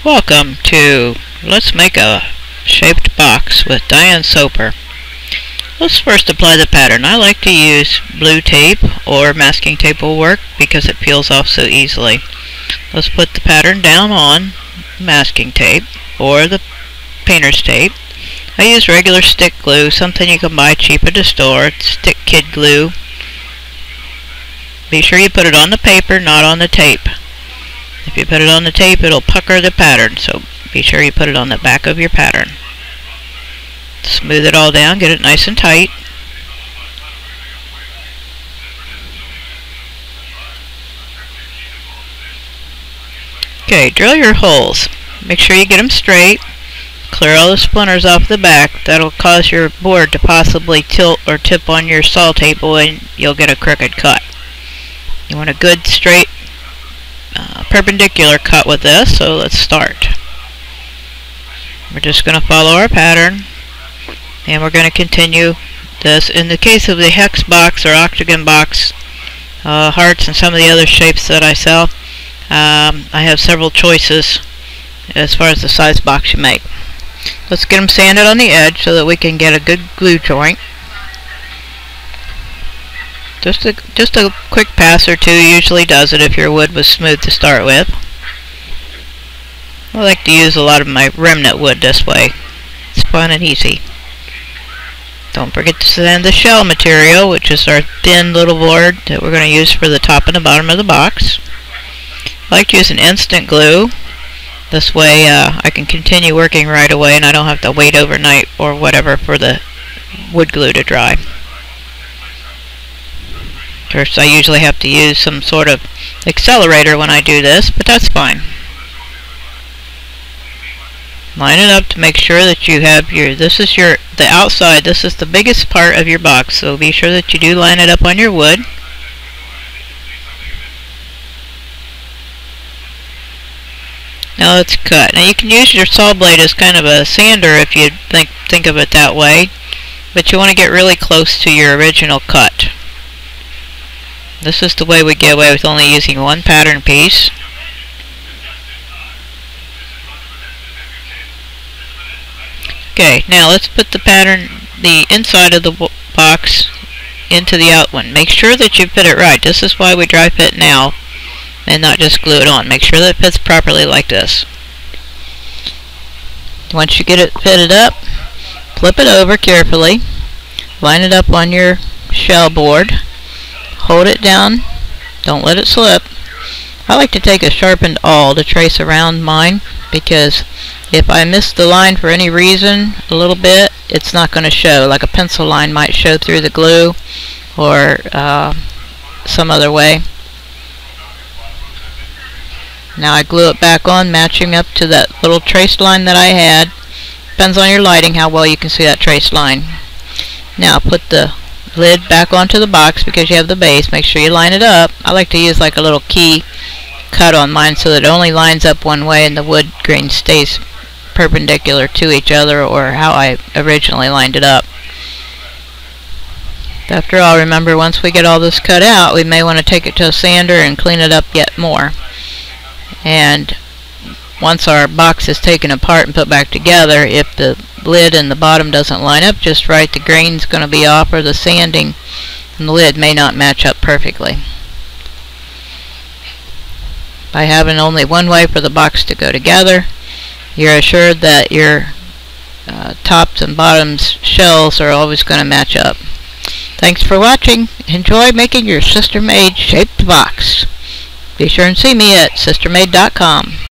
Welcome to Let's Make a Shaped Box with Diane Soper. Let's first apply the pattern. I like to use blue tape or masking tape will work because it peels off so easily. Let's put the pattern down on masking tape or the painter's tape. I use regular stick glue, something you can buy cheap at the store. It's stick kid glue. Be sure you put it on the paper, not on the tape. If you put it on the tape, it'll pucker the pattern, so be sure you put it on the back of your pattern. Smooth it all down, get it nice and tight. Okay, drill your holes. Make sure you get them straight. Clear all the splinters off the back. That'll cause your board to possibly tilt or tip on your saw table and you'll get a crooked cut. You want a good straight perpendicular cut with this, so let's start. We're just going to follow our pattern and we're going to continue this. In the case of the hex box or octagon box, hearts and some of the other shapes that I sell, I have several choices as far as the size box you make. Let's get them sanded on the edge so that we can get a good glue joint. Just a quick pass or two usually does it if your wood was smooth to start with. I like to use a lot of my remnant wood this way. It's fun and easy. Don't forget to sand the shell material, which is our thin little board that we're going to use for the top and the bottom of the box. I like to use an instant glue. This way I can continue working right away and I don't have to wait overnight or whatever for the wood glue to dry. First, I usually have to use some sort of accelerator when I do this, but that's fine. Line it up to make sure that you have the outside, this is the biggest part of your box, so be sure that you do line it up on your wood. Now let's cut. Now you can use your saw blade as kind of a sander if you think of it that way, but you want to get really close to your original cut. This is the way we get away with only using one pattern piece. Okay, now let's put the pattern, the inside of the box into the out one. Make sure that you fit it right. This is why we dry fit now and not just glue it on. Make sure that it fits properly like this. Once you get it fitted up, flip it over carefully. Line it up on your shell board. Hold it down, don't let it slip. I like to take a sharpened awl to trace around mine because if I miss the line for any reason a little bit, it's not going to show. Like a pencil line might show through the glue or some other way. Now I glue it back on, matching up to that little traced line that I had. Depends on your lighting how well you can see that traced line. Now put the lid back onto the box because you have the base. Make sure you line it up. I like to use like a little key cut on mine so that it only lines up one way and the wood grain stays perpendicular to each other or how I originally lined it up. After all, remember once we get all this cut out, we may want to take it to a sander and clean it up yet more. And once our box is taken apart and put back together, if the lid and the bottom doesn't line up just right, the grain's going to be off or the sanding and the lid may not match up perfectly. By having only one way for the box to go together, you're assured that your tops and bottoms shells are always going to match up. Thanks for watching. Enjoy making your sister-made shaped box. Be sure and see me at sistermaide.com.